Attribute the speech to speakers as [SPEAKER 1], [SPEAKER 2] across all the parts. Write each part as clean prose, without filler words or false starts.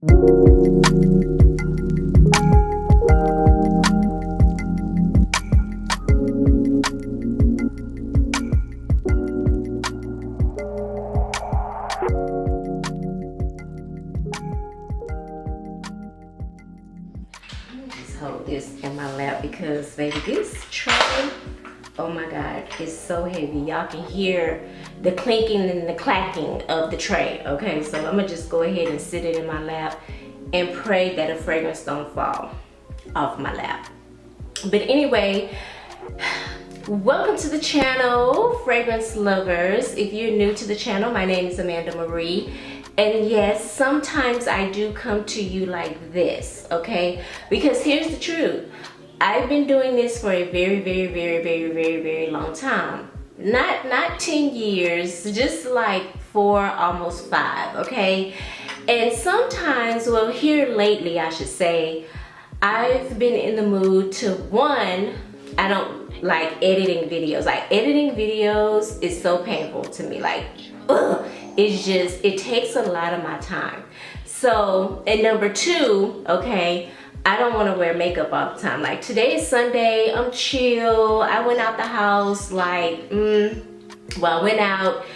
[SPEAKER 1] Hold this in my lap because baby, this tray, oh my god, it's so heavy. Y'all can hear the clinking and the clacking of the tray. Okay, so I'm gonna just go ahead and sit it in my lap and pray that a fragrance don't fall off my lap. But anyway, welcome to the channel, fragrance lovers. If you're new to the channel, my name is Amanda Marie. And yes, sometimes I do come to you like this, okay? Because here's the truth. I've been doing this for a very long time. Not 10 years, just like 4, almost 5, okay? And sometimes, well, here lately, I should say, I've been in the mood to, one, I don't like editing videos. Like, editing videos is so painful to me. Like, ugh. It's just, it takes a lot of my time. So, and number 2, okay, I don't want to wear makeup all the time. Like, today is Sunday, I'm chill. I went out the house like, I went out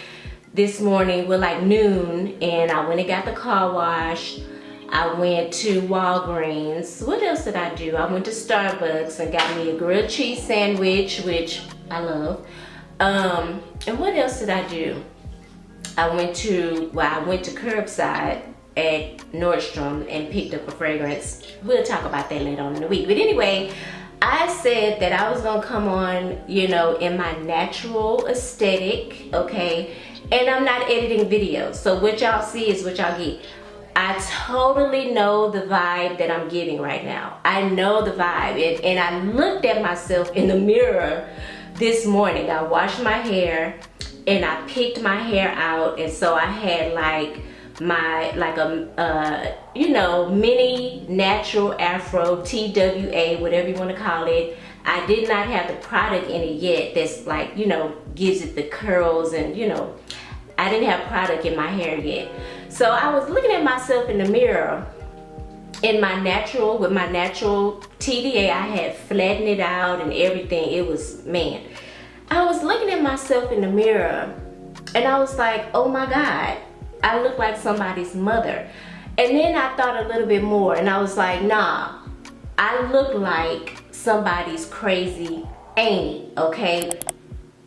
[SPEAKER 1] this morning with like noon, and I went and got the car wash. I went to Walgreens. What else did I do? I went to Starbucks and got me a grilled cheese sandwich, which I love. And what else did I do? I went to curbside at Nordstrom and picked up a fragrance. We'll talk about that later on in the week. But anyway, I said that I was gonna come on, you know, in my natural aesthetic, okay? And I'm not editing videos. So what y'all see is what y'all get. I totally know the vibe that I'm giving right now. I know the vibe. And I looked at myself in the mirror this morning. I washed my hair and I picked my hair out, and so I had like you know, mini natural afro, TWA, whatever you want to call it. I did not have the product in it yet that's like, you know, gives it the curls, and you know, I didn't have product in my hair yet. So I was looking at myself in the mirror in my natural, with my natural TDA. I had flattened it out and everything. It was, man, I was looking at myself in the mirror and I was like, oh my God, I look like somebody's mother. And then I thought a little bit more and I was like, nah, I look like somebody's crazy auntie, okay?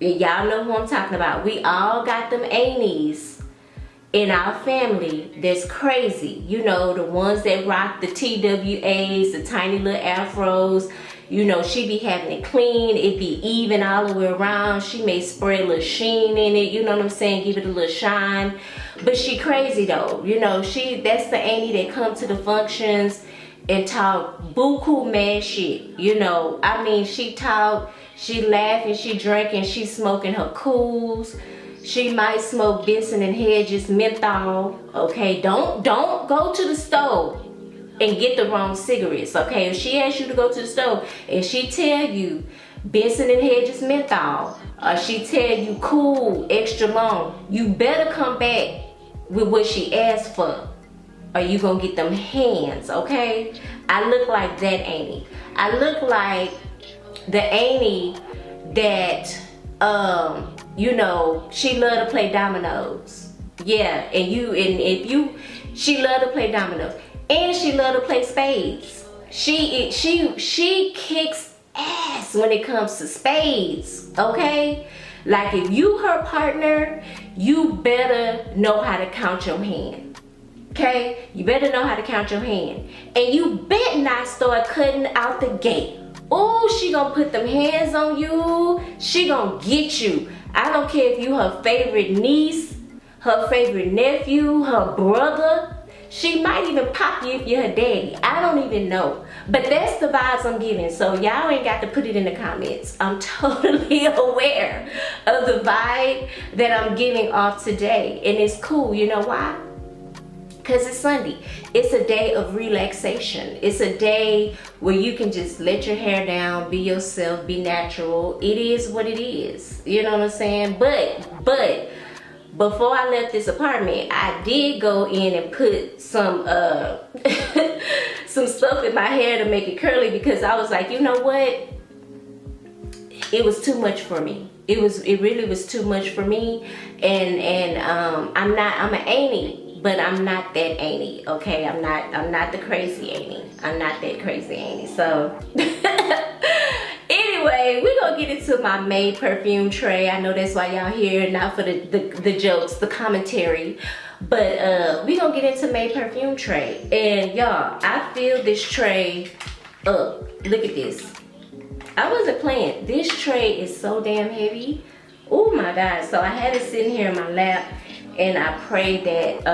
[SPEAKER 1] Y'all know who I'm talking about. We all got them aunties in our family that's crazy. You know, the ones that rock the TWAs, the tiny little afros. You know, she be having it clean, it be even all the way around. She may spray a little sheen in it, you know what I'm saying, give it a little shine. But she crazy though, you know, that's the auntie that come to the functions and talk buku mad shit, you know. I mean, she talk, she laughing, she drinking, she smoking her cools. She might smoke Benson and Hedges menthol, okay? Don't go to the stove and get the wrong cigarettes, okay? If she asks you to go to the store and she tell you Benson and Hedges menthol, or she tell you cool, extra long, you better come back with what she asked for, or you gonna get them hands, okay? I look like that auntie. I look like the auntie that, you know, she love to play dominoes. Yeah, she love to play dominoes. And she love to play spades. She kicks ass when it comes to spades, okay? Like, if you her partner, you better know how to count your hand, okay? You better know how to count your hand. And you better not start cutting out the gate. Oh, she gonna put them hands on you. She gonna get you. I don't care if you her favorite niece, her favorite nephew, her brother. She might even pop you if you're her daddy. I don't even know. But that's the vibes I'm giving. So y'all ain't got to put it in the comments. I'm totally aware of the vibe that I'm giving off today. And it's cool. You know why? Because it's Sunday. It's a day of relaxation. It's a day where you can just let your hair down, be yourself, be natural. It is what it is. You know what I'm saying? But before I left this apartment, I did go in and put some some stuff in my hair to make it curly, because I was like, you know what? It was too much for me. It really was too much for me. And I'm an auntie, but I'm not that auntie, okay? I'm not the crazy auntie. I'm not that crazy auntie. So anyway, we're gonna get into my May perfume tray. I know that's why y'all here, not for the jokes, the commentary. But we're gonna get into May perfume tray. And y'all, I filled this tray up. Look at this. I wasn't playing. This tray is so damn heavy. Oh my God. So I had it sitting here in my lap, and I pray that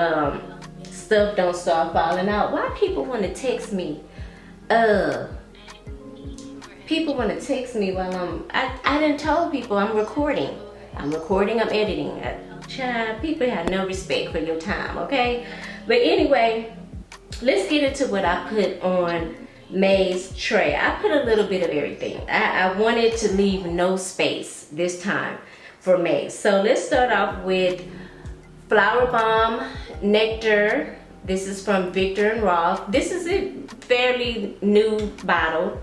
[SPEAKER 1] stuff don't start falling out. Why people want to text me? People want to text me while I done told people I'm recording. I'm editing. Child, people have no respect for your time, okay? But anyway, let's get into what I put on May's tray. I put a little bit of everything. I wanted to leave no space this time for May. So let's start off with Flowerbomb Nectar. This is from Viktor and Rolf. This is a fairly new bottle.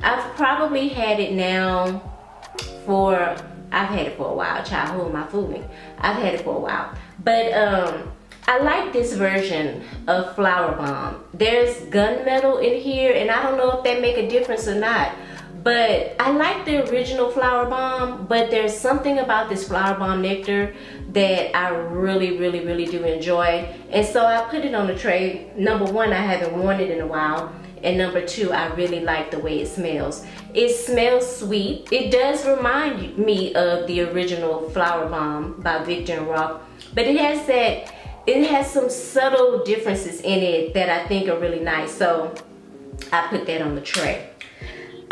[SPEAKER 1] I've probably had it now I've had it for a while, child. Who am I fooling? I've had it for a while. But I like this version of Flowerbomb. There's gunmetal in here, and I don't know if that make a difference or not. But I like the original Flowerbomb, but there's something about this Flowerbomb Nectar that I really do enjoy. And so I put it on the tray. Number one, I haven't worn it in a while. And number two, I really like the way it smells. It smells sweet. It does remind me of the original Flowerbomb by Viktor and Rolf, but it has some subtle differences in it that I think are really nice. So I put that on the tray.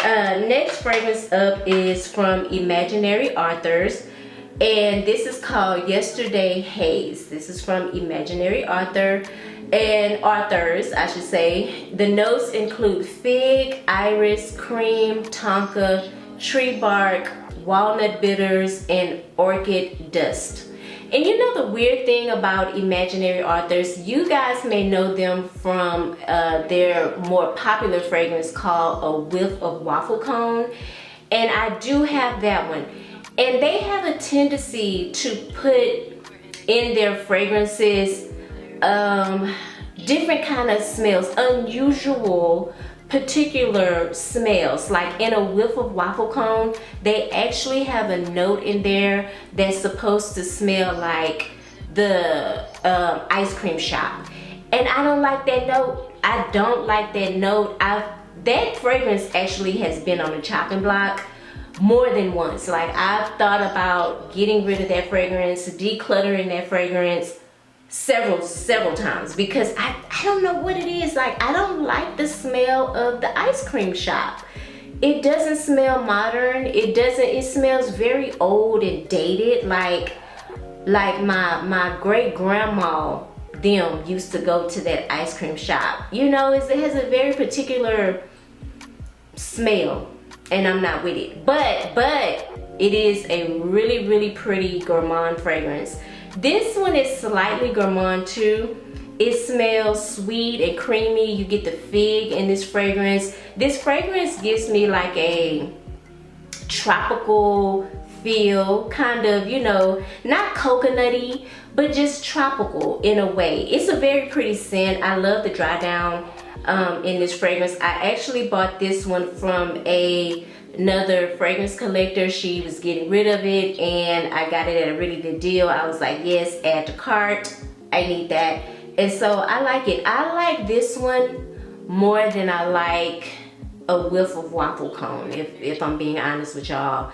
[SPEAKER 1] Next fragrance up is from Imaginary Authors, and this is called Yesterday Haze. This is from Imaginary Authors, I should say. The notes include fig, iris, cream, tonka, tree bark, walnut bitters, and orchid dust. And you know the weird thing about Imaginary Authors, you guys may know them from their more popular fragrance called A Whiff of Waffle Cone. And I do have that one. And they have a tendency to put in their fragrances different kind of smells, unusual particular smells. Like in A Whiff of Waffle Cone, they actually have a note in there that's supposed to smell like the ice cream shop, and I don't like that note. I don't like that note. That fragrance actually has been on the chopping block more than once. Like, I've thought about getting rid of that fragrance, decluttering that fragrance several times, because I don't know what it is. Like, I don't like the smell of the ice cream shop. It doesn't smell modern. It smells very old and dated, like my great grandma them used to go to that ice cream shop. You know, it has a very particular smell, and I'm not with it. But it is a really pretty gourmand fragrance. This one is slightly gourmand too. It smells sweet and creamy. You get the fig in this fragrance. This fragrance gives me like a tropical feel, kind of, you know, not coconutty, but just tropical in a way. It's a very pretty scent. I love the dry down in this fragrance. I actually bought this one from another fragrance collector. She was getting rid of it, and I got it at a really good deal. I was like, yes, add to cart. I need that. And so I like it. I like this one more than I like A Whiff of Waffle Cone, if I'm being honest with y'all.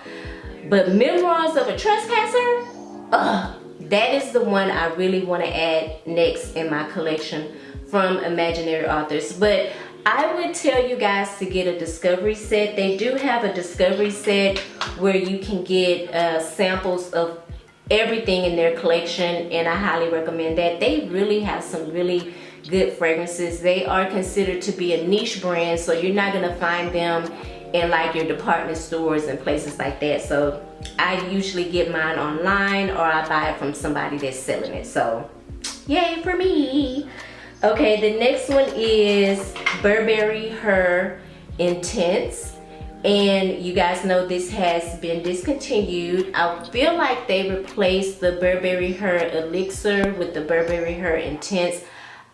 [SPEAKER 1] But Memoirs of a Trespasser, that is the one I really want to add next in my collection from Imaginary Authors. But I would tell you guys to get a discovery set. They do have a discovery set where you can get samples of everything in their collection, and I highly recommend that. They really have some really good fragrances. They are considered to be a niche brand, so you're not gonna find them in like your department stores and places like that. So I usually get mine online, or I buy it from somebody that's selling it. So yay for me. Okay, the next one is Burberry Her Intense. And you guys know this has been discontinued. I feel like they replaced the Burberry Her Elixir with the Burberry Her Intense.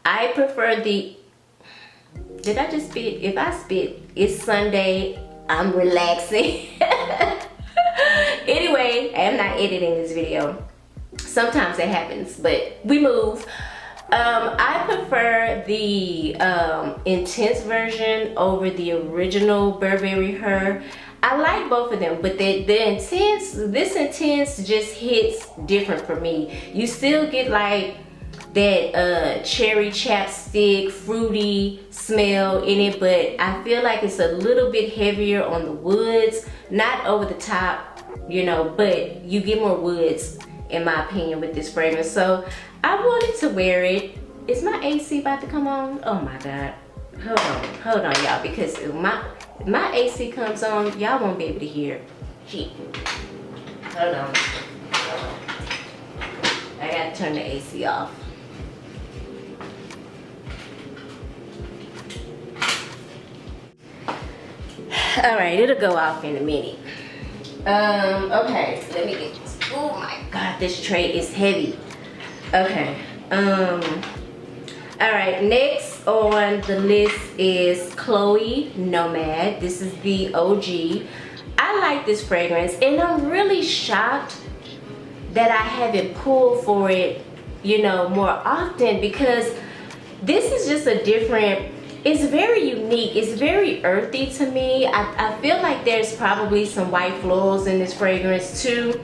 [SPEAKER 1] I prefer the, did I just spit? If I spit, it's Sunday, I'm relaxing. Anyway, I am not editing this video. Sometimes it happens, but we move. I prefer the intense version over the original Burberry Her. I like both of them, but this intense just hits different for me. You still get like that cherry chapstick, fruity smell in it, but I feel like it's a little bit heavier on the woods, not over the top, you know, but you get more woods in my opinion with this fragrance. So I wanted to wear it. Is my AC about to come on? Oh my God. Hold on y'all, because if my AC comes on, y'all won't be able to hear. Shit. Hold on. I gotta turn the AC off. All right, it'll go off in a minute. Okay, let me get this. Oh my God, this tray is heavy. Okay, all right, next on the list is Chole Nomade. This is the OG. I like this fragrance, and I'm really shocked that I haven't pulled for it, you know, more often, because this is just a different, it's very unique. It's very earthy to me. I feel like there's probably some white florals in this fragrance too,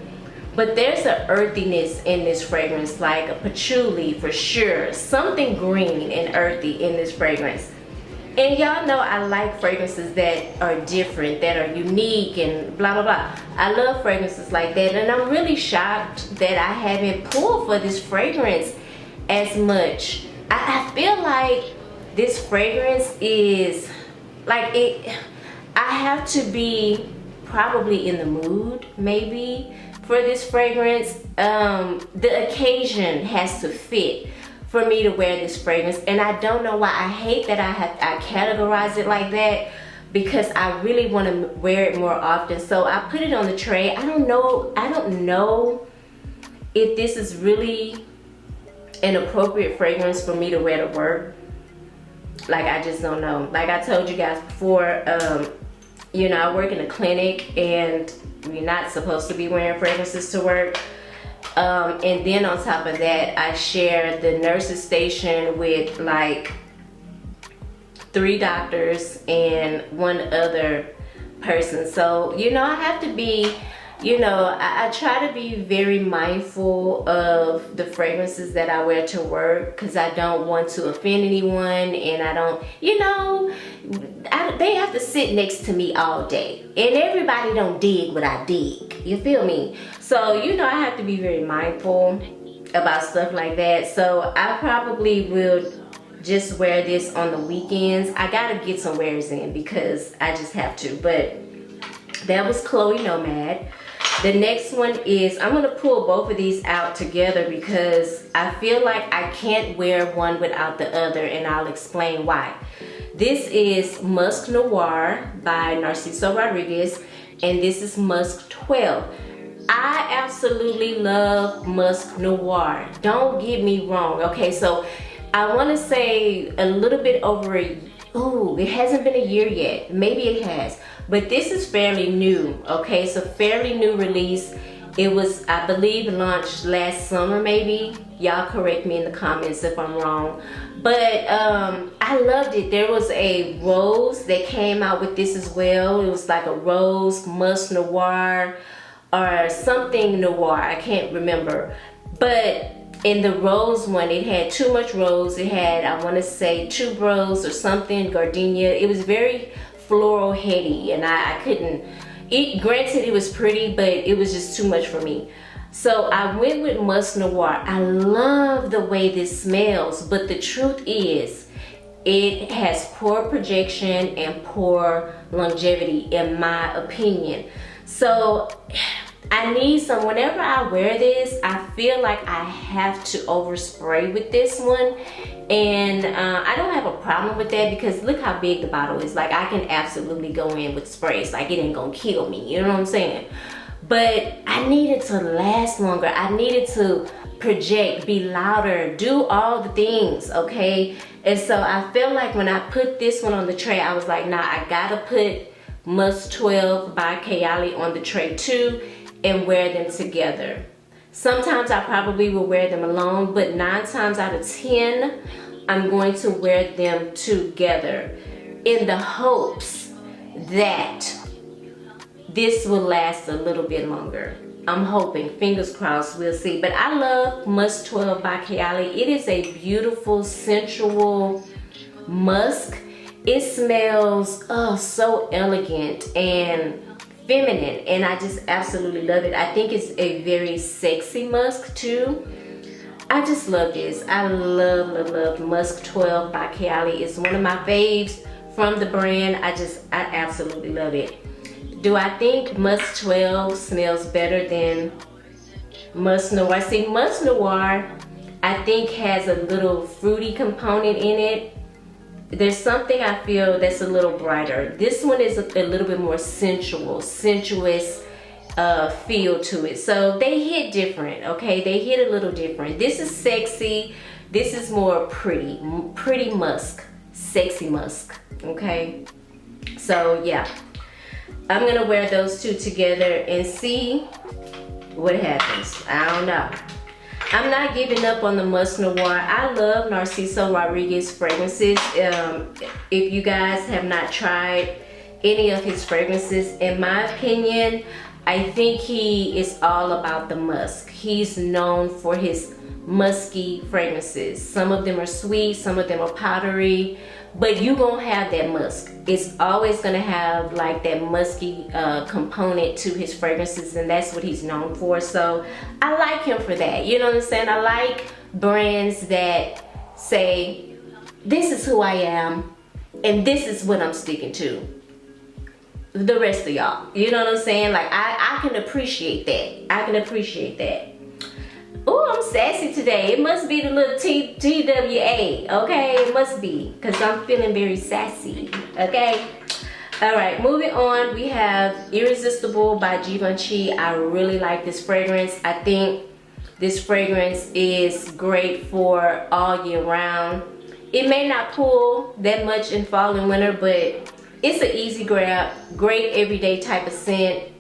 [SPEAKER 1] but there's an earthiness in this fragrance, like a patchouli for sure. Something green and earthy in this fragrance. And y'all know I like fragrances that are different, that are unique and blah, blah, blah. I love fragrances like that, and I'm really shocked that I haven't pulled for this fragrance as much. I feel like this fragrance is like it. I have to be probably in the mood maybe for this fragrance. The occasion has to fit for me to wear this fragrance, and I don't know why. I hate that I categorize it like that, because I really want to wear it more often. So I put it on the tray. I don't know if this is really an appropriate fragrance for me to wear to work. Like, I just don't know. Like I told you guys before, you know, I work in a clinic and we're not supposed to be wearing fragrances to work. And then on top of that, I share the nurse's station with like 3 doctors and 1 other person. So, you know, I have to be, you know, I try to be very mindful of the fragrances that I wear to work, because I don't want to offend anyone, and I don't, you know, they have to sit next to me all day, and everybody don't dig what I dig, you feel me? So, you know, I have to be very mindful about stuff like that. So I probably will just wear this on the weekends. I gotta get some wears in because I just have to. But that was Chole Nomade. The next one is, I'm gonna pull both of these out together because I feel like I can't wear one without the other, and I'll explain why. This is Musc Noir by Narciso Rodriguez, and this is Musc 12. I absolutely love Musc Noir. Don't get me wrong. Okay, so I wanna say a little bit over it hasn't been a year yet. Maybe it has. But this is fairly new, okay? It's a fairly new release. It was, I believe, launched last summer maybe. Y'all correct me in the comments if I'm wrong. But I loved it. There was a rose that came out with this as well. It was like a rose Musc Noir or something noir. I can't remember. But in the rose one, it had too much rose. It had, I want to say, tuberose or something, gardenia. It was very floral heady, and I couldn't eat. Granted, it was pretty, but it was just too much for me. So I went with Musc Noir. I love the way this smells, but the truth is, it has poor projection and poor longevity in my opinion. So I need some, whenever I wear this, I feel like I have to overspray with this one. And I don't have a problem with that because look how big the bottle is. Like I can absolutely go in with sprays. Like it ain't gonna kill me, you know what I'm saying? But I needed to last longer. I needed to project, be louder, do all the things, okay? And so I felt like when I put this one on the tray, I was like, nah, I gotta put Musk 12 by Kilian on the tray too and wear them together. Sometimes I probably will wear them alone, but 9 times out of 10, I'm going to wear them together in the hopes that this will last a little bit longer. I'm hoping, fingers crossed, we'll see. But I love Musk 12 by Kilian. It is a beautiful, sensual musk. It smells so elegant and feminine, and I just absolutely love it. I think it's a very sexy musk too. I just love this. I love Musk 12 by Kilian. It's one of my faves from the brand. I absolutely love it. Do I think Musk 12 smells better than Musc Noir? See, Musc Noir I think has a little fruity component in it. There's something I feel that's a little brighter. This one is a little bit more sensuous feel to it. So they hit different, okay? They hit a little different. This is sexy. This is more pretty musk, sexy musk, okay? So yeah, I'm gonna wear those two together and see what happens. I don't know. I'm not giving up on the Musc Noir. I love Narciso Rodriguez fragrances. If you guys have not tried any of his fragrances, in my opinion, I think he is all about the musk. He's known for his musky fragrances. Some of them are sweet, some of them are powdery, but you gonna have that musk. It's always gonna have like that musky component to his fragrances, and that's what he's known for. So I like him for that, you know what I'm saying? I like brands that say, this is who I am, and this is what I'm sticking to. The rest of y'all, you know what I'm saying? Like I can appreciate that. I can appreciate that. Oh, I'm sassy today. It must be the little TWA, okay? It must be, because I'm feeling very sassy, okay? All right, moving on, we have Irresistible by Givenchy. I really like this fragrance. I think this fragrance is great for all year round. It may not pull that much in fall and winter, but it's an easy grab, great everyday type of scent.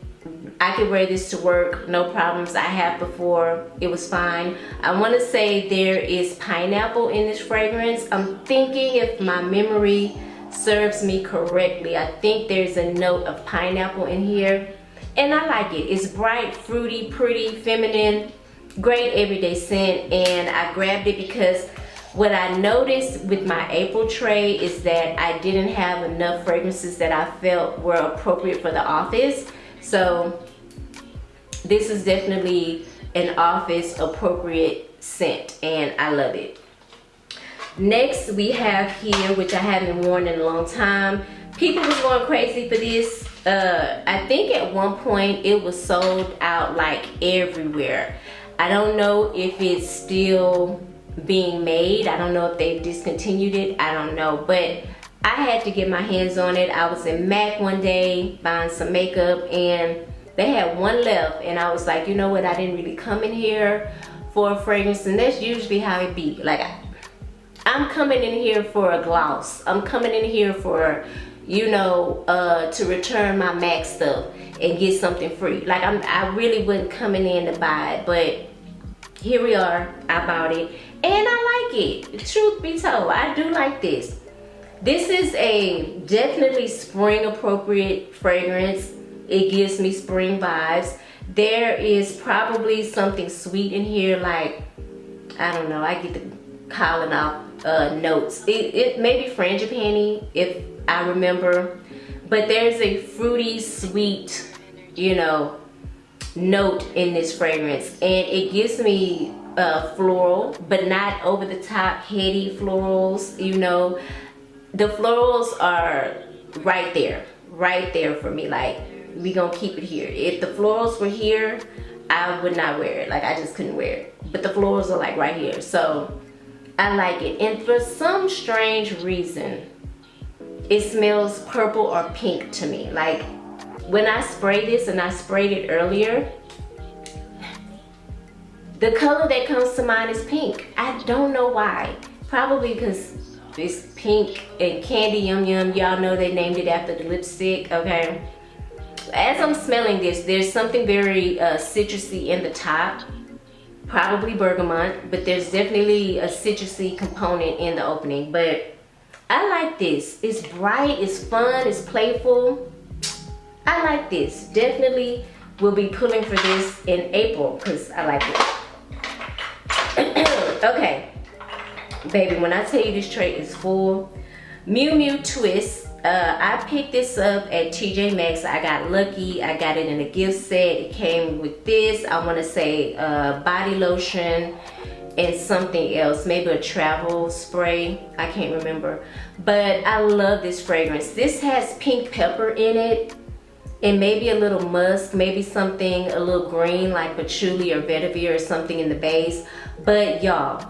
[SPEAKER 1] I could wear this to work, no problems. I have before, it was fine. I want to say there is pineapple in this fragrance. I'm thinking, if my memory serves me correctly, I think there's a note of pineapple in here. And I like it. It's bright, fruity, pretty, feminine, great everyday scent. And I grabbed it because what I noticed with my April tray is that I didn't have enough fragrances that I felt were appropriate for the office. So this is definitely an office appropriate scent, and I love it. Next we have here, which I haven't worn in a long time. People was going crazy for this. I think at one point it was sold out like everywhere. I don't know if it's still being made. I don't know if they've discontinued it. I don't know, but I had to get my hands on it. I was in MAC one day buying some makeup and they had one left, and I was like, you know what, I didn't really come in here for a fragrance, and that's usually how it be. Like I'm coming in here for a gloss. I'm coming in here for, you know, to return my MAC stuff and get something free. Like I really wasn't coming in to buy it, but here we are. I bought it and I like it. Truth be told, I do like this. This is a definitely spring appropriate fragrance. It gives me spring vibes. There is probably something sweet in here, like, I don't know, I get the calling off notes. It may be frangipani if I remember, but there's a fruity, sweet, you know, note in this fragrance, and it gives me floral, but not over the top heady florals, you know. the florals are right there for me. Like, we gonna keep it here. If the florals were here, I would not wear it. Like, I just couldn't wear it. But the florals are like right here, so I like it. And for some strange reason, it smells purple or pink to me. Like, when I spray this, and I sprayed it earlier, the color that comes to mind is pink. I don't know why. Probably because it's pink and Candy Yum Yum. Y'all know they named it after the lipstick, okay? As I'm smelling this, there's something very citrusy in the top. Probably bergamot, but there's definitely a citrusy component in the opening. But I like this. It's bright, it's fun, it's playful. I like this. Definitely will be pulling for this in April because I like it. Okay, baby, when I tell you this tray is full, Miu Miu Twist. I picked this up at TJ Maxx. I got lucky. I got it in a gift set. It came with this, I want to say body lotion and something else, maybe a travel spray, I can't remember. But I love this fragrance. This has pink pepper in it and maybe a little musk, maybe something a little green like patchouli or vetiver or something in the base. But y'all,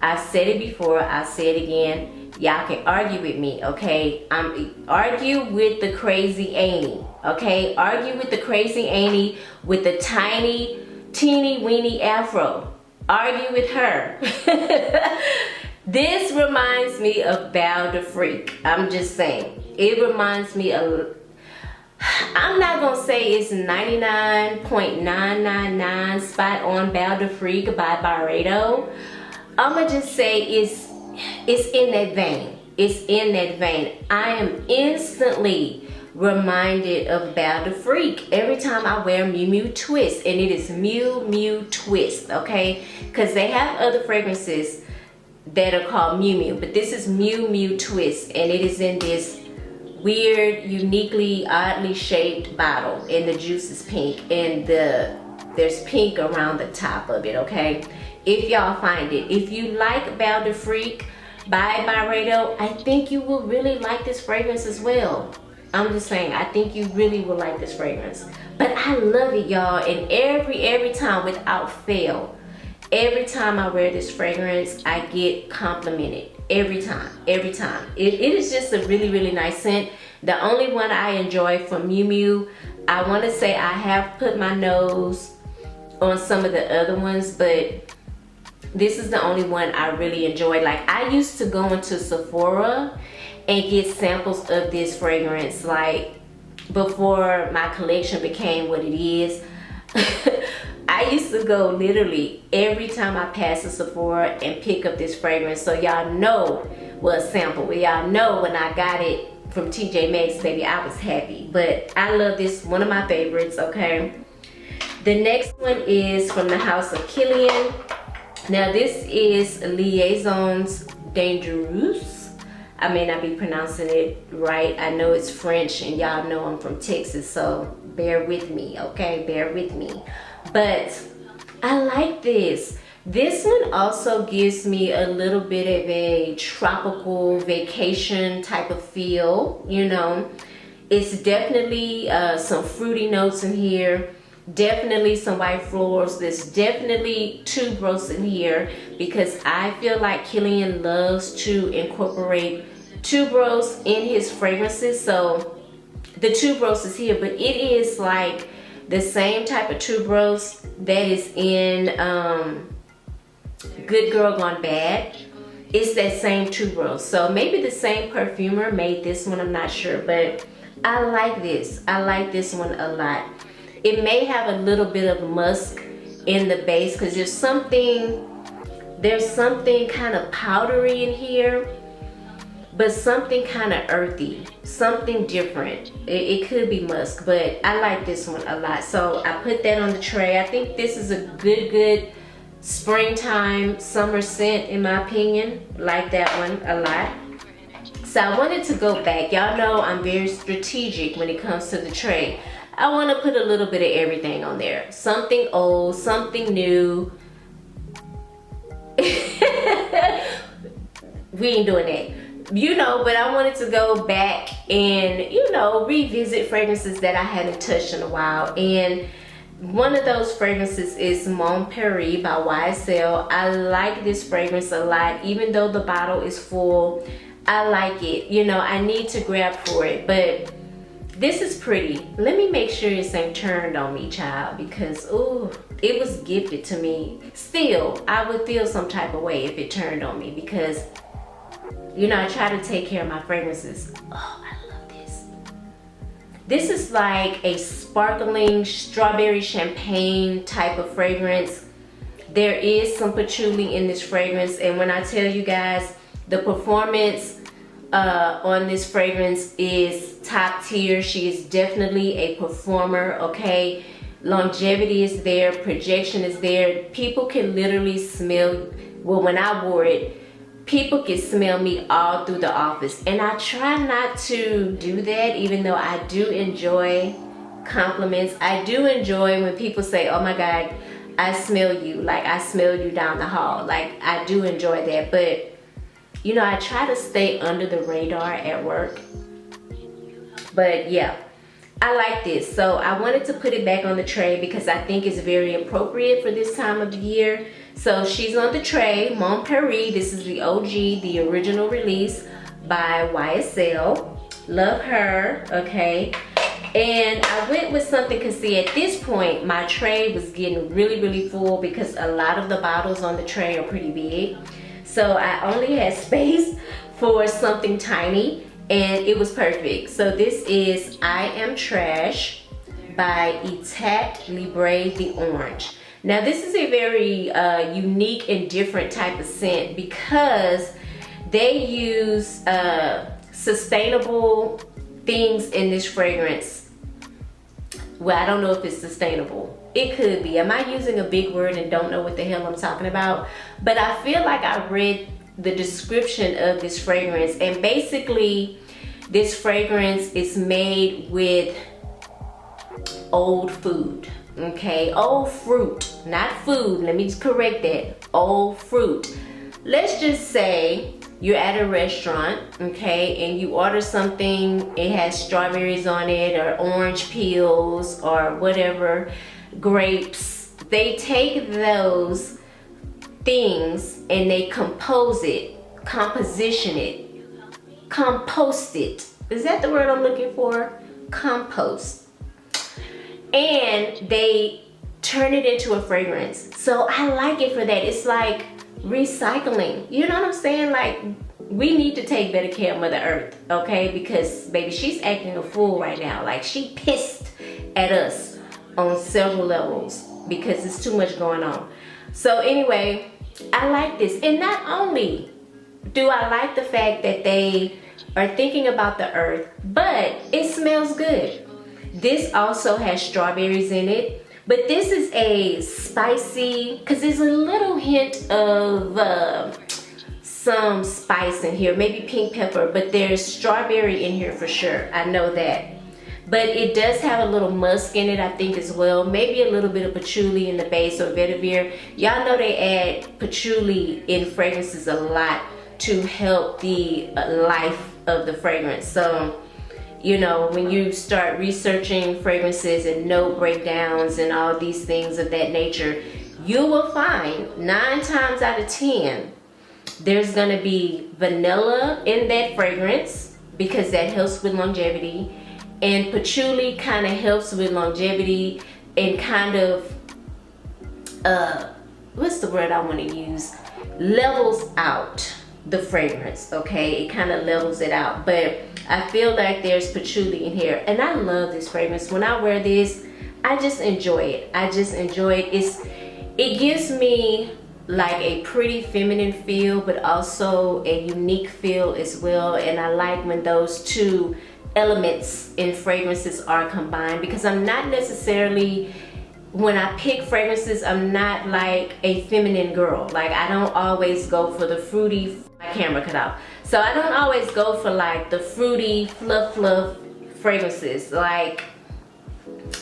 [SPEAKER 1] I've said it before, I'll say it again. Y'all can argue with me, okay? Argue with the crazy Annie, okay? Argue with the crazy Annie with the tiny, teeny weeny afro. Argue with her. This reminds me of Bal de Freak. I'm just saying. It reminds me of, I'm not gonna say it's 99.999 spot on Bal de Freak by Byredo. I'ma just say it's in that vein. It's in that vein. I am instantly reminded of Bal de Freak every time I wear Miu Miu Twist, and it is Miu Miu Twist, okay? Because they have other fragrances that are called Miu Miu, but this is Miu Miu Twist, and it is in this weird, uniquely, oddly shaped bottle, and the juice is pink, and there's pink around the top of it, okay? If y'all find it, if you like Bal de Freak by Byredo, I think you will really like this fragrance as well. I'm just saying, I think you really will like this fragrance. But I love it, y'all, and every time without fail, every time I wear this fragrance, I get complimented. Every time. It is just a really nice scent. The only one I enjoy from Miu Miu, I want to say I have put my nose on some of the other ones, but this is the only one I really enjoy. Like, I used to go into Sephora and get samples of this fragrance, like, before my collection became what it is. I used to go literally every time I pass a Sephora and pick up this fragrance. So y'all know, well, sample, but y'all know when I got it from TJ Maxx, baby, I was happy. But I love this, one of my favorites, okay? The next one is from the house of Kilian. Now this is Liaison's Dangereuse. I may not be pronouncing it right. I know it's French, and y'all know I'm from Texas, so bear with me, okay? Bear with me. But I like this. This one also gives me a little bit of a tropical vacation type of feel, you know. It's definitely some fruity notes in here. Definitely some white florals. There's definitely tuberose in here because I feel like Kilian loves to incorporate tuberose in his fragrances. So the tuberose is here, but it is like the same type of tuberose that is in Good Girl Gone Bad. It's that same tuberose. So maybe the same perfumer made this one, I'm not sure, but I like this. I like this one a lot. It may have a little bit of musk in the base because there's something kind of powdery in here, but something kind of earthy, something different. It could be musk, but I like this one a lot. So I put that on the tray. I think this is a good springtime summer scent in my opinion. Like that one a lot. So I wanted to go back. Y'all know I'm very strategic when it comes to the tray. I want to put a little bit of everything on there. Something old, something new. We ain't doing that. you know, but I wanted to go back and, you know, revisit fragrances that I hadn't touched in a while. And one of those fragrances is Mon Paris by YSL. I like this fragrance a lot, even though the bottle is full. I like it. You know, I need to grab for it, but this is pretty. Let me make sure it's ain't turned on me, child, because ooh, it was gifted to me. Still, I would feel some type of way if it turned on me, because, you know, I try to take care of my fragrances. Oh, I love this. This is like a sparkling strawberry champagne type of fragrance. There is some patchouli in this fragrance, and when I tell you guys, the performance on this fragrance is top tier. She is definitely a performer, okay? Longevity is there, projection is there. People can literally smell, well, when I wore it, people can smell me all through the office. And I try not to do that, even though I do enjoy compliments. I do enjoy when people say, oh my God, I smell you, like I smell you down the hall. Like, I do enjoy that, but you know, I try to stay under the radar at work. But yeah, I like this. So I wanted to put it back on the tray because I think it's very appropriate for this time of the year. So she's on the tray, Mon Paris. This is the OG, the original release by YSL. Love her, okay? And I went with something, because see, at this point, my tray was getting really, really full because a lot of the bottles on the tray are pretty big. So I only had space for something tiny, and it was perfect. So this is I Am Trash by Etat Libre the Orange. Now this is a very unique and different type of scent because they use sustainable things in this fragrance. Well, I don't know if it's sustainable. It could be. Am I using a big word and don't know what the hell I'm talking about? But I feel like I read the description of this fragrance, and basically this fragrance is made with old food, okay? Old fruit, not food. Let me just correct that. Old fruit. Let's just say you're at a restaurant, okay, and you order something, it has strawberries on it or orange peels or whatever, grapes. They take those things and they compost it. Is that the word I'm looking for? Compost. And they turn it into a fragrance. So I like it for that. It's like recycling. You know what I'm saying? Like, we need to take better care of Mother Earth, okay? Because baby, she's acting a fool right now. Like, she pissed at us on several levels because it's too much going on. So anyway, I like this. And not only do I like the fact that they are thinking about the earth, but it smells good. This also has strawberries in it, but this is a spicy, because there's a little hint of some spice in here, maybe pink pepper, but there's strawberry in here for sure. I know that. But it does have a little musk in it, I think, as well. Maybe a little bit of patchouli in the base or vetiver. Y'all know they add patchouli in fragrances a lot to help the life of the fragrance. So, you know, when you start researching fragrances and note breakdowns and all these things of that nature, you will find 9 times out of 10, there's gonna be vanilla in that fragrance because that helps with longevity. And patchouli kind of helps with longevity and kind of, what's the word I want to use? Levels out the fragrance, okay? It kind of levels it out. But I feel like there's patchouli in here. And I love this fragrance. When I wear this, I just enjoy it. I just enjoy it. It gives me like a pretty feminine feel, but also a unique feel as well. And I like when those two elements in fragrances are combined, because I'm not necessarily, when I pick fragrances, I'm not like a feminine girl. Like, I don't always go for the fruity, my camera cut out. So I don't always go for like the fruity fluff fragrances. Like,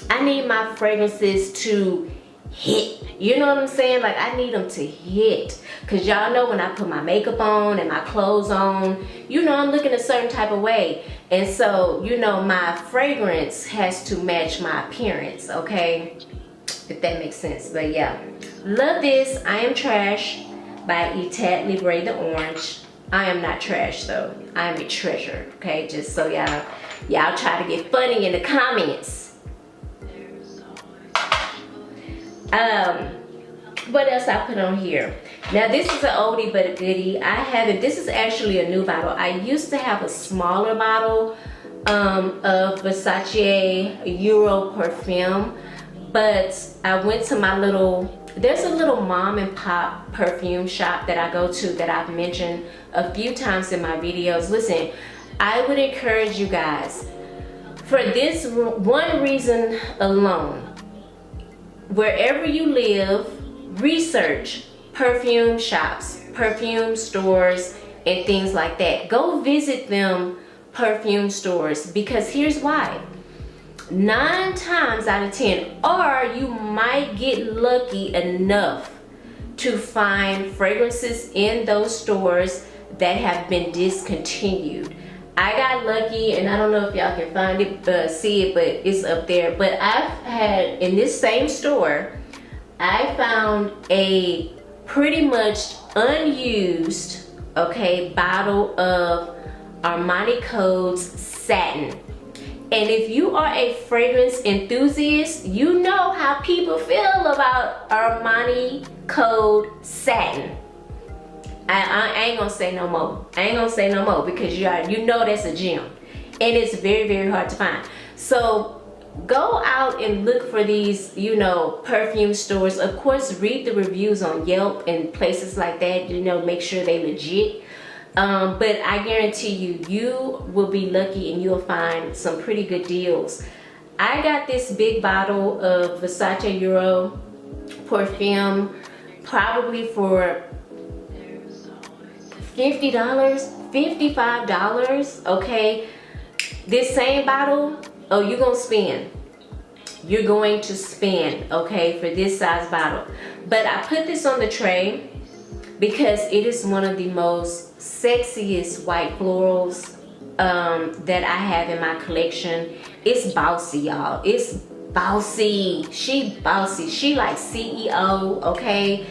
[SPEAKER 1] I need my fragrances to hit. You know what I'm saying? Like, I need them to hit. Because y'all know when I put my makeup on and my clothes on, you know, I'm looking a certain type of way. And so, you know, my fragrance has to match my appearance, okay? If that makes sense. But yeah, love this. I Am Trash by Etat Libre the Orange. I am not trash though. I am a treasure, okay? Just so y'all try to get funny in the comments. What else I put on here? Now this is an oldie but a goodie. I haven't, this is actually a new bottle. I used to have a smaller bottle of Versace Euro perfume, but I went to my little, there's a little mom and pop perfume shop that I go to that I've mentioned a few times in my videos. Listen, I would encourage you guys, for this one reason alone, wherever you live, research perfume shops, perfume stores, and things like that. Go visit them perfume stores, because here's why. 9 times out of 10, or you might get lucky enough to find fragrances in those stores that have been discontinued. I got lucky, and I don't know if y'all can find it, see it, but it's up there. But I've had, in this same store, I found a pretty much unused, okay, bottle of Armani Code's Satin. And if you are a fragrance enthusiast, you know how people feel about Armani Code Satin. I ain't gonna say no more. I ain't gonna say no more, because you know that's a gem, and it's very, very hard to find. So go out and look for these, you know, perfume stores. Of course, read the reviews on Yelp and places like that. You know, make sure they legit. But I guarantee you, you will be lucky and you'll find some pretty good deals. I got this big bottle of Versace Euro perfume probably for $50, $55, okay? This same bottle, oh, you're gonna spend. You're going to spend, okay, for this size bottle. But I put this on the tray because it is one of the most sexiest white florals that I have in my collection. It's bossy, y'all. It's bossy. She bossy. She like CEO, okay?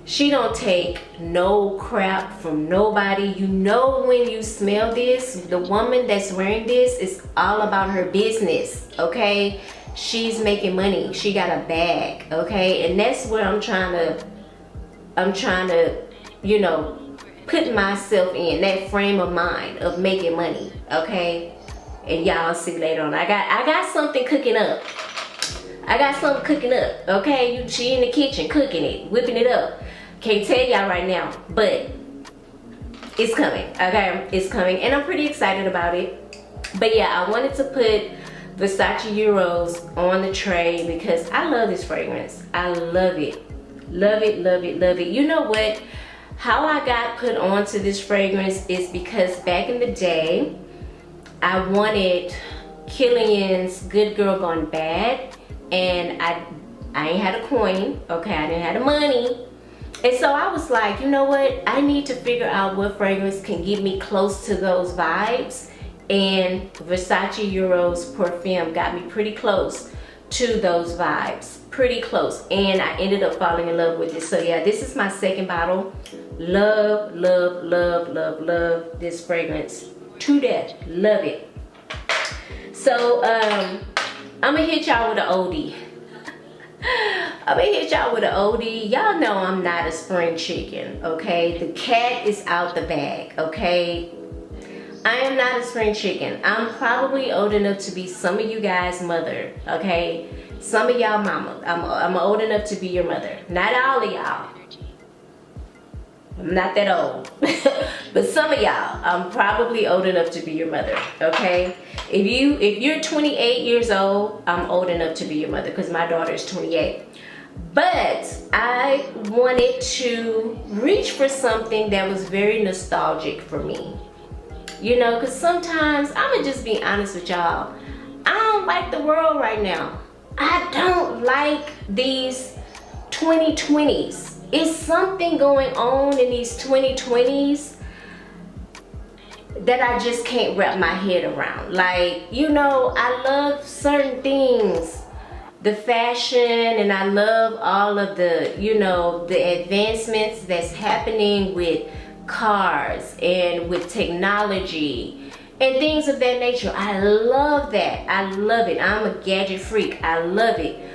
[SPEAKER 1] She don't take no crap from nobody. You know when you smell this, the woman that's wearing this is all about her business, okay? She's making money. She got a bag, okay? And that's where I'm trying to, you know, put myself in that frame of mind of making money, okay? And y'all see later on. I got something cooking up. I got something cooking up, okay? She in the kitchen cooking it, whipping it up. Can't tell y'all right now, but it's coming, okay? It's coming, and I'm pretty excited about it. But yeah, I wanted to put Versace Euros on the tray because I love this fragrance. I love it. Love it, love it, love it. You know what? How I got put onto this fragrance is because back in the day, I wanted Kilian's Good Girl Gone Bad, and I ain't had a coin, okay? I didn't have the money. And so I was like, you know what? I need to figure out what fragrance can get me close to those vibes. And Versace Euros perfume got me pretty close to those vibes. Pretty close. And I ended up falling in love with it. So yeah, this is my second bottle. Love, love, love, love, love this fragrance to death. Love it. So I'm gonna hit y'all with an oldie. I'm gonna hit y'all with an oldie. Y'all know I'm not a spring chicken, okay? The cat is out the bag, okay? I am not a spring chicken. I'm probably old enough to be some of you guys' mother, okay? Some of y'all mama. I'm old enough to be your mother. Not all of y'all. I'm not that old. But some of y'all, I'm probably old enough to be your mother, okay? If you're 28 years old, I'm old enough to be your mother because my daughter is 28. But I wanted to reach for something that was very nostalgic for me. You know, because sometimes, I'm gonna just be honest with y'all, I don't like the world right now. I don't like these 2020s. It's something going on in these 2020s that I just can't wrap my head around. Like, you know, I love certain things, the fashion, and I love all of the, you know, the advancements that's happening with cars and with technology and things of that nature. I love that. I love it. I'm a gadget freak. I love it.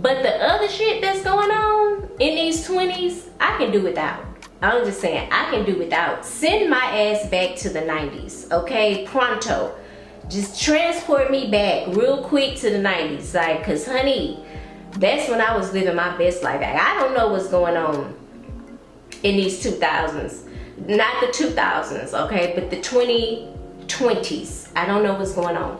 [SPEAKER 1] But the other shit that's going on in these 20s, I can do without. I'm just saying, I can do without. Send my ass back to the 90s, okay? Pronto. Just transport me back real quick to the 90s. Like, cause honey, that's when I was living my best life. I don't know what's going on in these 2000s. Not the 2000s, okay? But the 2020s. I don't know what's going on.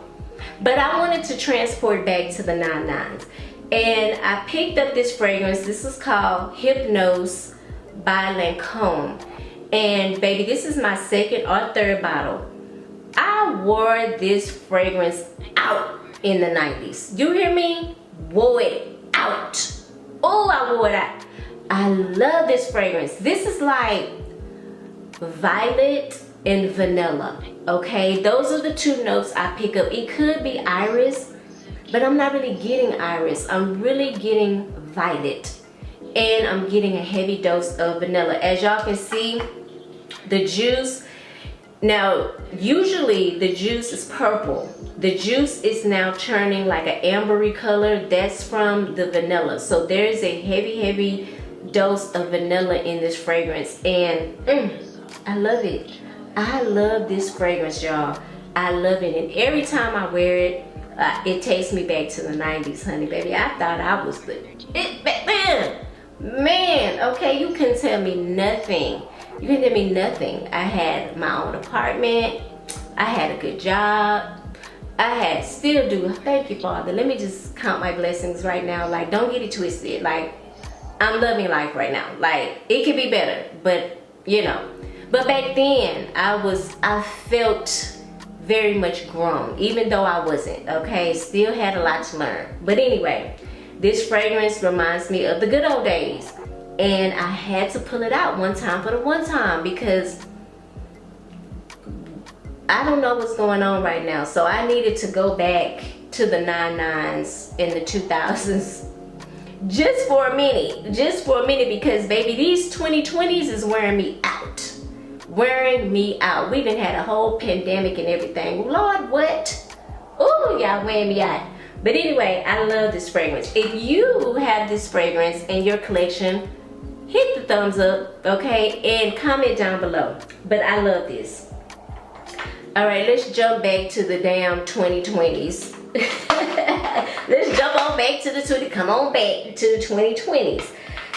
[SPEAKER 1] But I wanted to transport back to the 99s. And I picked up this fragrance. This is called Hypnoše by Lancôme. And baby, this is my second or third bottle. I wore this fragrance out in the 90s. You hear me? Wore it out. Oh, I wore it out. I love this fragrance. This is like violet and vanilla. Okay, those are the two notes I pick up. It could be iris, but I'm not really getting iris. I'm really getting violet, and I'm getting a heavy dose of vanilla. As y'all can see, the juice, now usually the juice is purple. The juice is now turning like an ambery color. That's from the vanilla. So there's a heavy dose of vanilla in this fragrance, and I love it. I love this fragrance, y'all. I love it, and every time I wear it, it takes me back to the 90s, honey, baby. I thought I was the it back then. Man, okay, you couldn't tell me nothing. You couldn't tell me nothing. I had my own apartment. I had a good job. Still do. Thank you, Father. Let me just count my blessings right now. Like, don't get it twisted. Like, I'm loving life right now. Like, it could be better, but you know. But back then, I felt very much grown, even though I wasn't, okay? Still had a lot to learn. But anyway, this fragrance reminds me of the good old days. And I had to pull it out one time for the one time because I don't know what's going on right now. So I needed to go back to the 99s in the 2000s just for a minute, because baby, these 2020s is wearing me out. We done had a whole pandemic and everything. Lord, what? Oh, y'all wearing me out. But anyway, I love this fragrance. If you have this fragrance in your collection, hit the thumbs up, okay? And comment down below. But I love this. All right, let's jump back to the damn 2020s. Let's jump on back to the 20s. Come on back to the 2020s.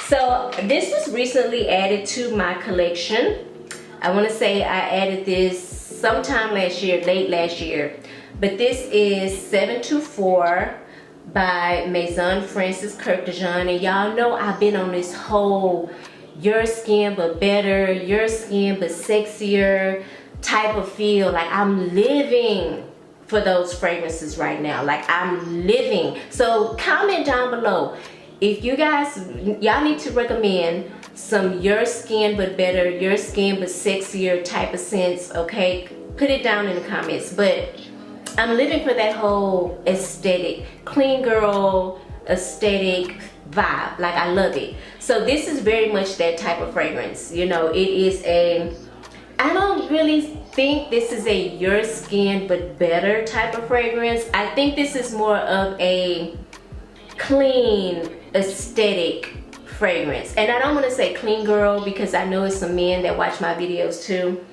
[SPEAKER 1] So this was recently added to my collection. I want to say I added this sometime last year, late last year. But this is 724 by Maison Francis Kurkdjian. And y'all know I've been on this whole your skin but better, your skin but sexier type of feel. Like, I'm living for those fragrances right now. Like, I'm living. So comment down below if you guys, y'all need to recommend some your skin but better, your skin but sexier type of scents, okay? Put it down in the comments. But I'm living for that whole aesthetic, clean girl aesthetic vibe. Like, I love it. So this is very much that type of fragrance. You know, it is I don't really think this is a your skin but better type of fragrance. I think this is more of a clean aesthetic fragrance. And I don't want to say clean girl because I know it's some men that watch my videos too.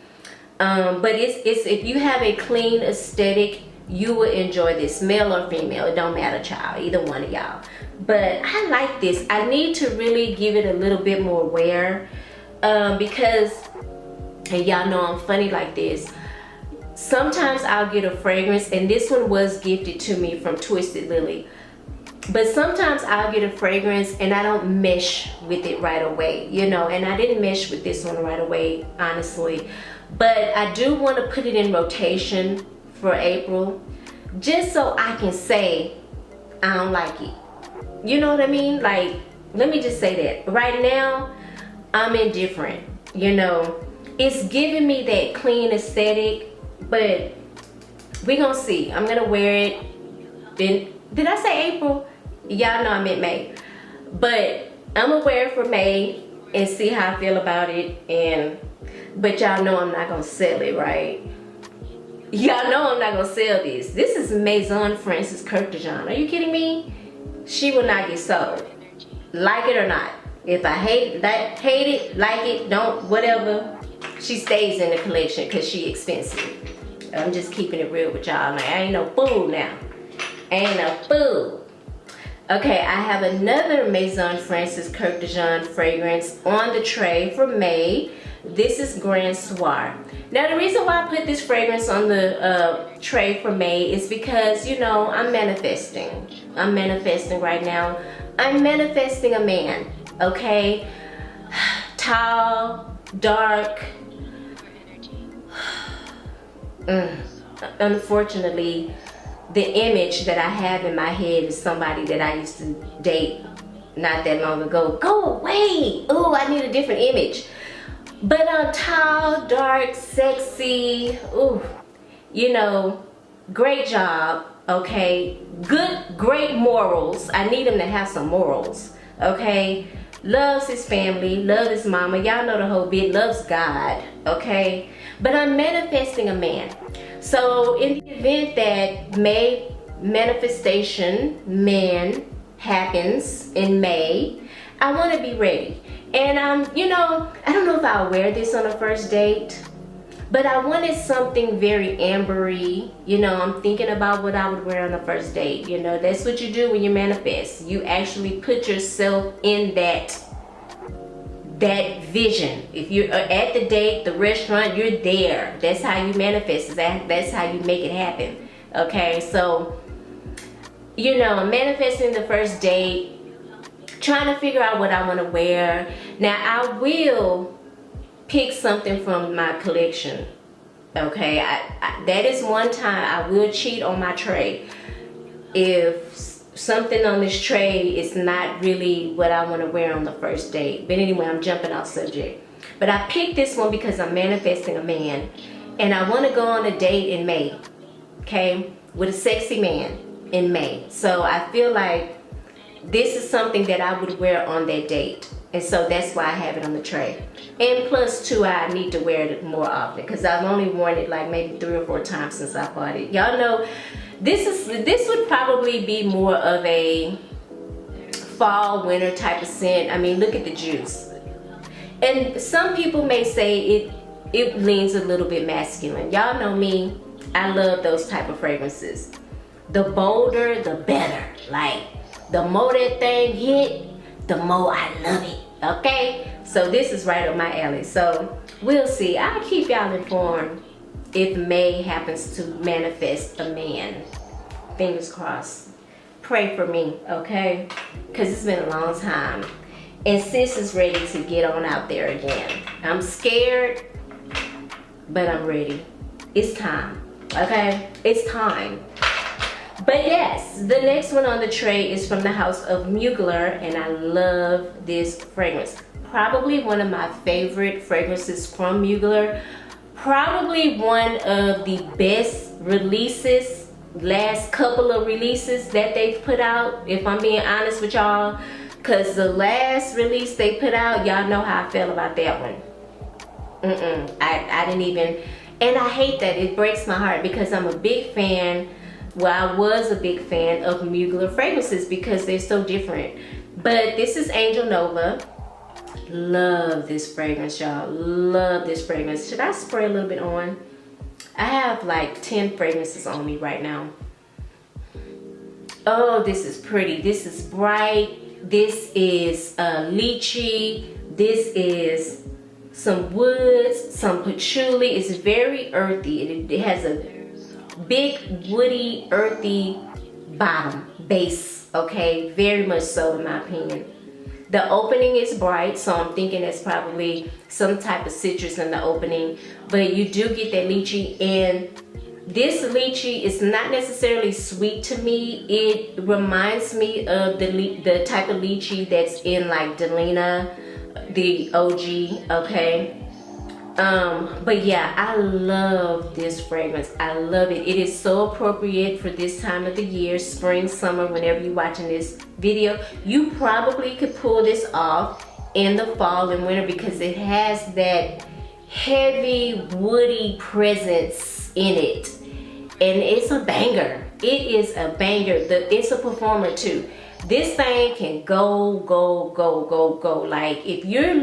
[SPEAKER 1] But it's if you have a clean aesthetic, you will enjoy this, male or female. It don't matter, child, either one of y'all. But I like this. I need to really give it a little bit more wear because, and y'all know I'm funny like this, sometimes I'll get a fragrance, and this one was gifted to me from Twisted Lily. But sometimes I'll get a fragrance and I don't mesh with it right away, you know, and I didn't mesh with this one right away, honestly. But I do want to put it in rotation for April, just so I can say I don't like it. You know what I mean? Like, let me just say that. Right now, I'm indifferent. You know, it's giving me that clean aesthetic, but we gonna see. I'm gonna wear it. Did I say April? Y'all know I meant May. But I'm gonna wear it for May and see how I feel about it. But y'all know I'm not gonna sell it, right? Y'all know I'm not gonna sell this. This is Maison Francis Kurkdjian. Are you kidding me? She will not get sold. Like it or not. If I hate it, like it, don't, whatever. She stays in the collection because she expensive. I'm just keeping it real with y'all. Like, I ain't no fool now. Ain't no fool. Okay, I have another Maison Francis Kurkdjian fragrance on the tray for May. This is Grand Soir. Now, the reason why I put this fragrance on the tray for May is because, you know, I'm manifesting. I'm manifesting right now. I'm manifesting a man, okay? Tall, dark. Unfortunately, the image that I have in my head is somebody that I used to date not that long ago. Go away! Oh, I need a different image. But tall, dark, sexy, ooh, you know, great job, okay? Great morals. I need him to have some morals, okay? Loves his family, loves his mama. Y'all know the whole bit, loves God, okay? But I'm manifesting a man. So in the event that May manifestation man happens in May, I want to be ready. And you know, I don't know if I'll wear this on a first date, but I wanted something very ambery. You know, I'm thinking about what I would wear on a first date. You know, that's what you do when you manifest. You actually put yourself in that vision. If you're at the date, the restaurant, you're there. That's how you manifest. That's how you make it happen. Okay, so, you know, I'm manifesting the first date, trying to figure out what I want to wear. Now, I will pick something from my collection. Okay, that is one time I will cheat on my tray. If something on this tray is not really what I want to wear on the first date. But anyway, I'm jumping off subject. But I picked this one because I'm manifesting a man. And I want to go on a date in May. Okay, with a sexy man in May. So I feel like this is something that I would wear on that date. And so that's why I have it on the tray. And plus two, I need to wear it more often because I've only worn it like maybe 3 or 4 times since I bought it. Y'all know this would probably be more of a fall, winter type of scent. I mean, look at the juice. And some people may say it leans a little bit masculine. Y'all know me, I love those type of fragrances. The bolder, the better. Like, the more that thing hit, the more I love it, okay? So this is right up my alley. So we'll see. I'll keep y'all informed if May happens to manifest a man. Fingers crossed. Pray for me, okay? Because it's been a long time. And sis is ready to get on out there again. I'm scared, but I'm ready. It's time, okay? It's time. But yes, the next one on the tray is from the house of Mugler, and I love this fragrance. Probably one of my favorite fragrances from Mugler. Probably one of the best releases, last couple of releases that they've put out, if I'm being honest with y'all. Because the last release they put out, y'all know how I felt about that one. I didn't even, and I hate that. It breaks my heart because I'm a big fan. Well, I was a big fan of Mugler fragrances because they're so different. But this is Angel Nova. Love this fragrance, y'all. Love this fragrance. Should I spray a little bit on? I have like 10 fragrances on me right now. Oh, this is pretty. This is bright. This is lychee. This is some woods, some patchouli. It's very earthy. It has a big woody earthy base, okay? Very much so in my opinion. The opening is bright, so I'm thinking it's probably some type of citrus in the opening, but you do get that lychee, and This lychee is not necessarily sweet to me. It reminds me of the type of lychee that's in like Delina, the OG, okay? But yeah, I love this fragrance. I love it. It is so appropriate for this time of the year, spring, summer, whenever you're watching this video. You probably could pull this off in the fall and winter because it has that heavy woody presence in it, and it's a banger. It is a banger. It's a performer too. This thing can go. Like if you're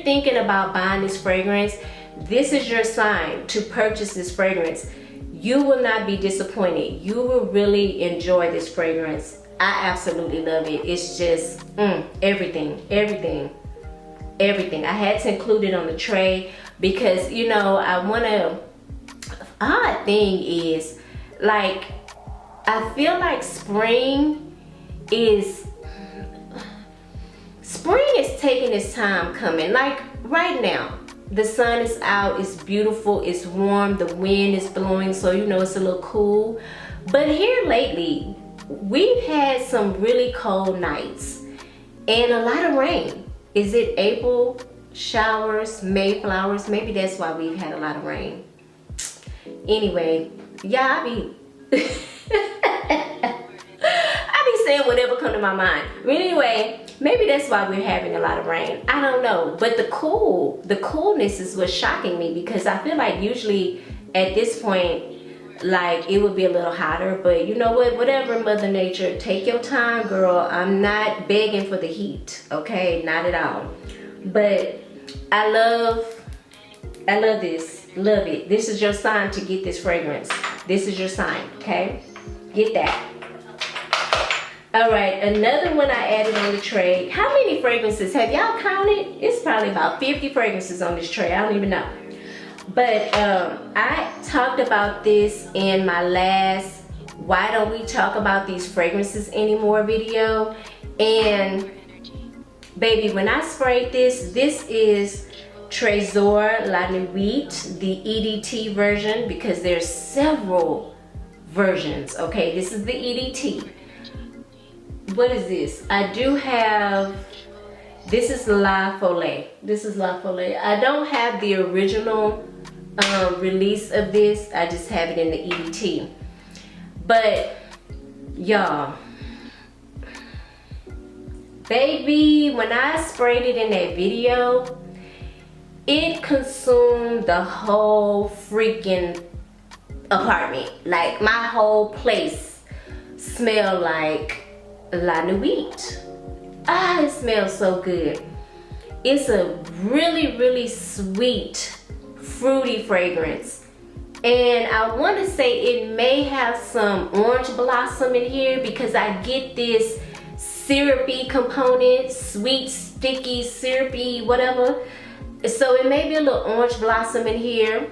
[SPEAKER 1] thinking about buying this fragrance, this is your sign to purchase this fragrance. You will not be disappointed. You will really enjoy this fragrance. I absolutely love it. It's just everything. I had to include it on the tray because, you know, odd thing is, like, I feel like spring is taking its time coming. Like right now, the sun is out, it's beautiful, it's warm, the wind is blowing, so you know it's a little cool. But here lately, we've had some really cold nights and a lot of rain. Is it April showers, May flowers? Maybe that's why we've had a lot of rain. Anyway, yeah, I be saying whatever come to my mind. But anyway, maybe that's why we're having a lot of rain. I don't know. But the coolness is what's shocking me, because I feel like usually at this point, like, it would be a little hotter. But you know what? Whatever, Mother Nature, take your time, girl. I'm not begging for the heat, okay? Not at all. But I love this. Love it. This is your sign to get this fragrance. This is your sign, okay? Get that. All right, another one I added on the tray. How many fragrances? Have y'all counted? It's probably about 50 fragrances on this tray. I don't even know. But I talked about this in my last Why Don't We Talk About These Fragrances Anymore video. And baby, when I sprayed this is Tresor La Nuit, the EDT version, because there's several versions, okay? This is the EDT. What is this? I do have, this is La Folie. This is La Folie. I don't have the original release of this. I just have it in the EDT. But y'all, baby, when I sprayed it in that video, it consumed the whole freaking apartment. Like, my whole place smelled like La Nuit. Ah, it smells so good. It's a really sweet, fruity fragrance. And I want to say it may have some orange blossom in here, because I get this syrupy component, sweet, sticky, syrupy, whatever. So it may be a little orange blossom in here.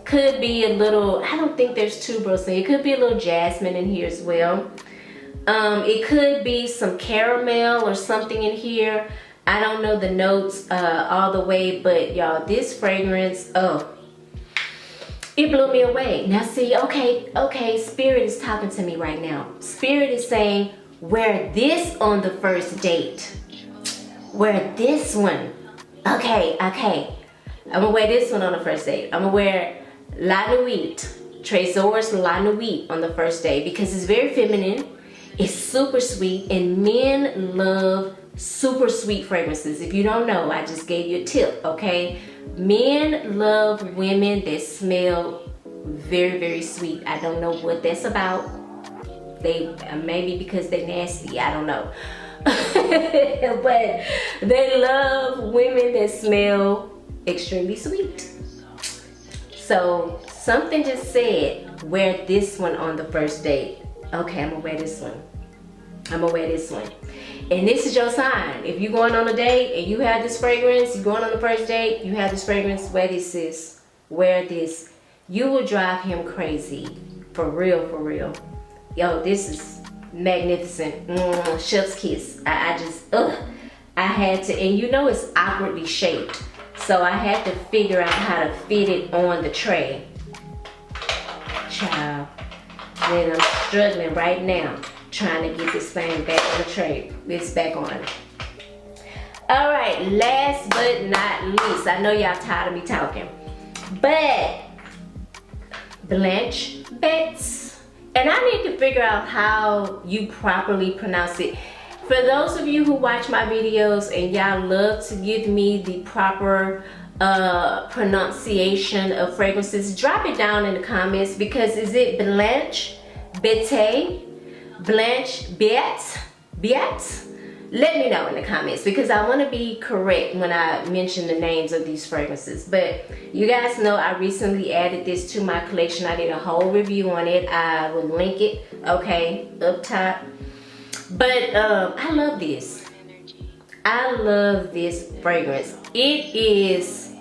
[SPEAKER 1] Could be a little, I don't think there's tuberose in it. It could be a little jasmine in here as well. It could be some caramel or something in here. I don't know the notes all the way, but y'all, this fragrance, oh, it blew me away. Now see, okay, Spirit is talking to me right now. Spirit is saying, wear this on the first date. Wear this one. Okay. I'm gonna wear this one on the first date. I'm gonna wear La Nuit, Tresor's La Nuit on the first date, because it's very feminine. It's super sweet, and men love super sweet fragrances. If you don't know, I just gave you a tip, okay? Men love women that smell very sweet. I don't know what that's about. They maybe because they're nasty, I don't know. But they love women that smell extremely sweet. So something just said, wear this one on the first date. Okay, I'm gonna wear this one. And this is your sign. If you're going on a date and you have this fragrance, you're going on the first date, you have this fragrance, wear this, sis. Wear this. You will drive him crazy. For real. Yo, this is magnificent. Chef's kiss. I had to, and you know it's awkwardly shaped. So I had to figure out how to fit it on the tray. child. Then I'm struggling right now trying to get this thing back on the tray. It's back on. All right, last but not least, I know y'all tired of me talking, but Blanche Bête. And I need to figure out how you properly pronounce it. For those of you who watch my videos and y'all love to give me the proper pronunciation of fragrances, drop it down in the comments, because is it Blanche Bête, Blanche Bête, Bête? Let me know in the comments, because I want to be correct when I mention the names of these fragrances. But you guys know I recently added this to my collection. I did a whole review on it. I will link it, okay, up top. But I love this. I love this fragrance. It is,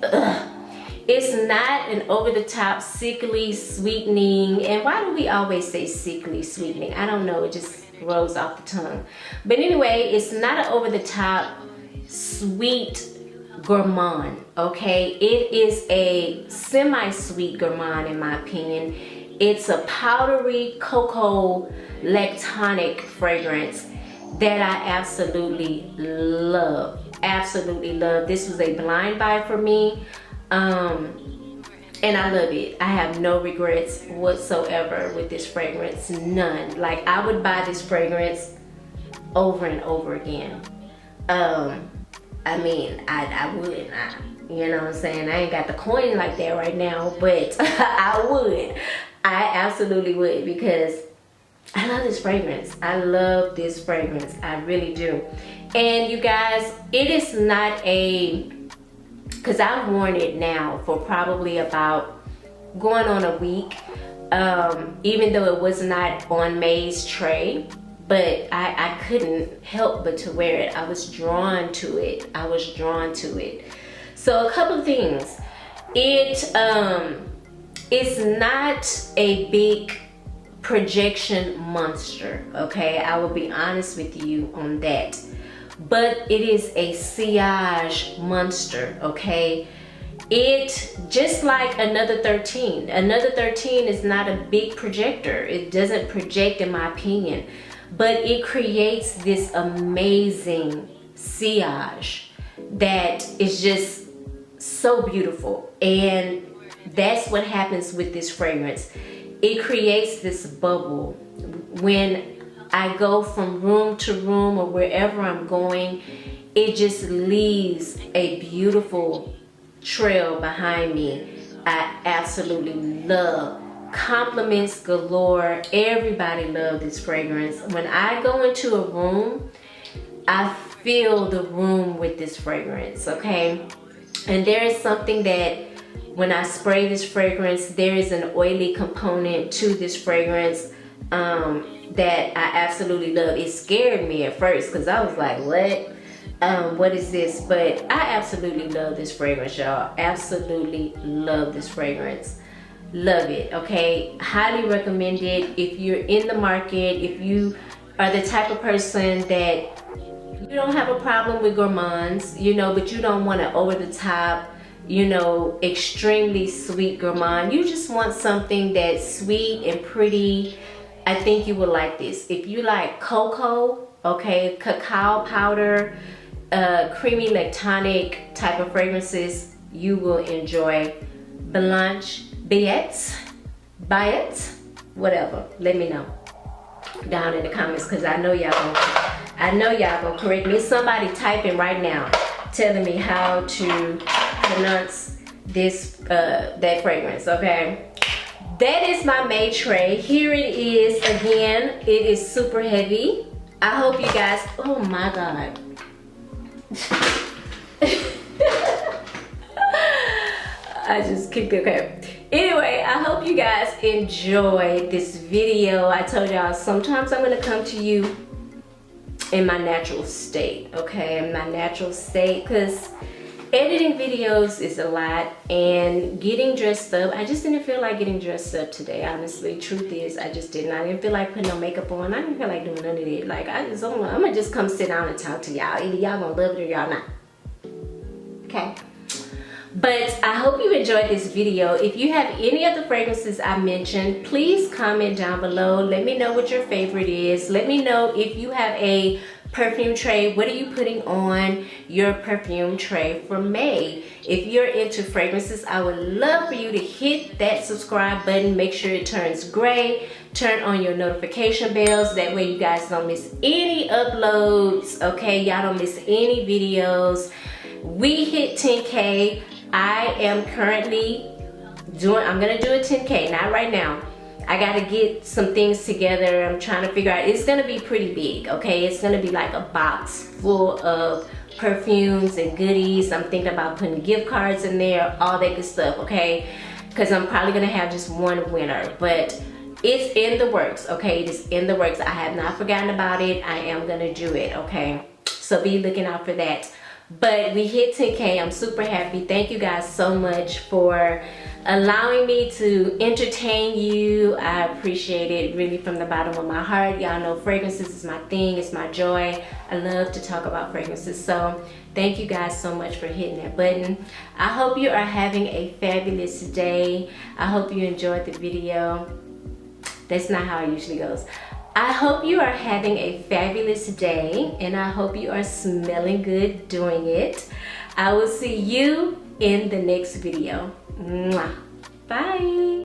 [SPEAKER 1] it's not an over-the-top sickly sweetening. And why do we always say sickly sweetening? I don't know, it just rolls off the tongue. But anyway, it's not an over-the-top sweet gourmand, okay? It is a semi-sweet gourmand in my opinion. It's a powdery cocoa lactonic fragrance that I absolutely love. Absolutely love. This was a blind buy for me, and I love it. I have no regrets whatsoever with this fragrance, none. Like, I would buy this fragrance over and over again. I mean, I would. You know what I'm saying? I ain't got the coin like that right now, but I would. I absolutely would, because I love this fragrance. I love this fragrance. I really do. And you guys, it is not a, because I've worn it now for probably about going on a week, even though it was not on May's tray, but I couldn't help but to wear it. I was drawn to it. I was drawn to it. So a couple of things. It's not a big projection monster, okay? I will be honest with you on that. But it is a sillage monster, okay? It, just like Another 13. Another 13 is not a big projector. It doesn't project, in my opinion. But it creates this amazing sillage that is just so beautiful. And that's what happens with this fragrance. It creates this bubble. When I go from room to room or wherever I'm going, it just leaves a beautiful trail behind me. I absolutely love. Compliments galore. Everybody loves this fragrance. When I go into a room, I fill the room with this fragrance, okay? And there is something that when I spray this fragrance, there is an oily component to this fragrance that I absolutely love. It scared me at first because I was like, what is this? But I absolutely love this fragrance, y'all. Absolutely love this fragrance. Love it, okay? Highly recommend it if you're in the market, if you are the type of person that you don't have a problem with gourmands, you know, but you don't want an over the top, you know, extremely sweet gourmand. You just want something that's sweet and pretty. I think you will like this. If you like cocoa, okay, cacao powder, creamy lactonic type of fragrances, you will enjoy Blanche Bête, whatever. Let me know down in the comments, because I know y'all gonna correct me. Somebody typing right now telling me how to pronounce this that fragrance, okay? That is my May tray. Here it is again. It is super heavy. I hope you guys, oh my God. I just kicked it, okay. Anyway, I hope you guys enjoyed this video. I told y'all sometimes I'm gonna come to you in my natural state, okay? In my natural state, because editing videos is a lot, and getting dressed up, I just didn't feel like getting dressed up today, honestly. Truth is, I just didn't. I didn't feel like putting no makeup on. I didn't feel like doing none of it. Like, I'm gonna just come sit down and talk to y'all. Either y'all gonna love it or y'all not. Okay? But I hope you enjoyed this video. If you have any of the fragrances I mentioned, please comment down below. Let me know what your favorite is. Let me know if you have a perfume tray. What are you putting on your perfume tray for May? If you're into fragrances, I would love for you to hit that subscribe button. Make sure it turns gray. Turn on your notification bells. That way you guys don't miss any uploads, okay? Y'all don't miss any videos. We hit 10K. I am currently I'm gonna do a 10K, not right now. I gotta get some things together. I'm trying to figure out, it's gonna be pretty big, okay? It's gonna be like a box full of perfumes and goodies. I'm thinking about putting gift cards in there, all that good stuff, okay? Because I'm probably gonna have just one winner, but it's in the works, okay? It is in the works. I have not forgotten about it. I am gonna do it, okay? So be looking out for that. But we hit 10K. I'm super happy. Thank you guys so much for allowing me to entertain you. I appreciate it really from the bottom of my heart. Y'all know fragrances is my thing. It's my joy. I love to talk about fragrances. So thank you guys so much for hitting that button. I hope you are having a fabulous day. I hope you enjoyed the video. That's not how it usually goes. I hope you are having a fabulous day, and I hope you are smelling good doing it. I will see you in the next video. Mwah. Bye.